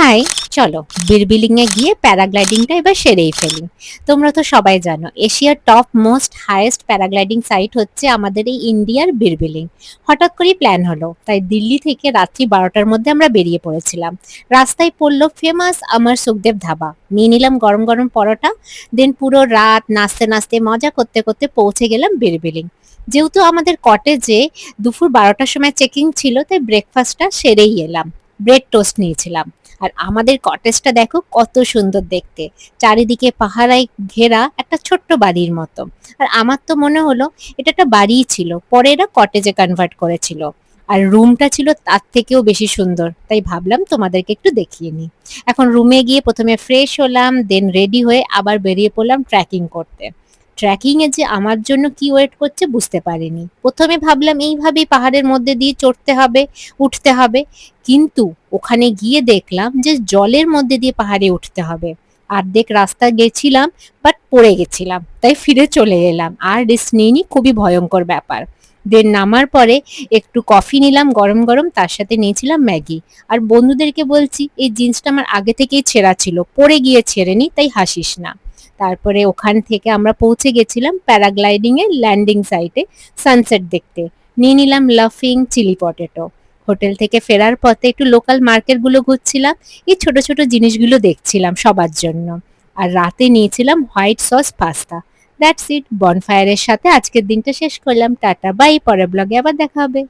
High, চলো বীরবিলিং এ গিয়ে প্যারাগ্লাইডিংটা এবার সেরেই ফেলি। তোমরা তো সবাই জানো এশিয়ার top most highest paragliding site হচ্ছে আমাদের এই ইন্ডিয়ার বীরবিলিং। হঠাৎ করেই প্ল্যান হলো, তাই দিল্লি থেকে রাত্রি 12টার মধ্যে আমরা বেরিয়ে পড়েছিলাম। রাস্তায় পড়লো ফেমাস আমার সুখদেব ধাবা, নিয়ে নিলাম গরম গরম পরোটা। দেন পুরো রাত নাচতে নাচতে মজা করতে করতে পৌঁছে গেলাম বীরবিলিং। যেহেতু আমাদের কটেজে দুপুর 12টার সময় চেকিং ছিল, তাই ব্রেকফাস্টটা সেরেই এলাম। ব্রেড টোস্ট নিয়েছিলাম। আর আমাদের কটেজটা দেখো কত সুন্দর দেখতে, চারিদিকে পাহাড়ায় ঘেরা একটা ছোট্ট বাড়ির মতো। আর আমার তো মনে হলো এটা একটা বাড়িই ছিল, পরে এরা কটেজে কনভার্ট করেছিল। আর রুমটা ছিল তার থেকেও বেশি সুন্দর, তাই ভাবলাম তোমাদেরকে একটু দেখিয়ে নিই। এখন রুমে গিয়ে প্রথমে ফ্রেশ হলাম, দেন রেডি হয়ে আবার বেরিয়ে পড়লাম ট্রেকিং করতে। ট্রেকিং এ যে আমার জন্য কি ওয়েট করছে বুঝতে পারিনি। প্রথমে ভাবলাম এইভাবেই পাহাড়ের মধ্যে দিয়ে চড়তে হবে, উঠতে হবে। কিন্তু ওখানে গিয়ে দেখলাম যে জলের মধ্যে দিয়ে পাহাড়ে উঠতে হবে। অর্ধেক রাস্তা গেছিলাম, বাট পড়ে গেছিলাম, তাই ফিরে চলে এলাম। আর রিস্ক নিইনি, খুবই ভয়ঙ্কর ব্যাপার। দেন নামার পরে একটু কফি নিলাম গরম গরম, তার সাথে নিয়েছিলাম ম্যাগি। আর বন্ধুদেরকে বলছি এই জিন্সটা আমার আগে থেকেই ছেঁড়া ছিল, পরে গিয়ে ছেড়েনি, তাই হাসিস না। তারপরে ওখান থেকে আমরা পৌঁছে গেছিলাম প্যারাগ্লাইডিং এর ল্যান্ডিং সাইটে সানসেট দেখতে। নিয়ে নিলাম লাফিং চিলি পটেটো। হোটেল থেকে ফেরার পথে একটু লোকাল মার্কেটগুলো ঘুরছিলাম, এই ছোট ছোট জিনিসগুলো দেখছিলাম সবার জন্য। আর রাতে নিয়েছিলাম white sauce pasta. That's it, বনফায়ারের সাথে আজকের দিনটা শেষ করলাম। টাটা বাই, পরের ব্লগে আবার দেখা হবে।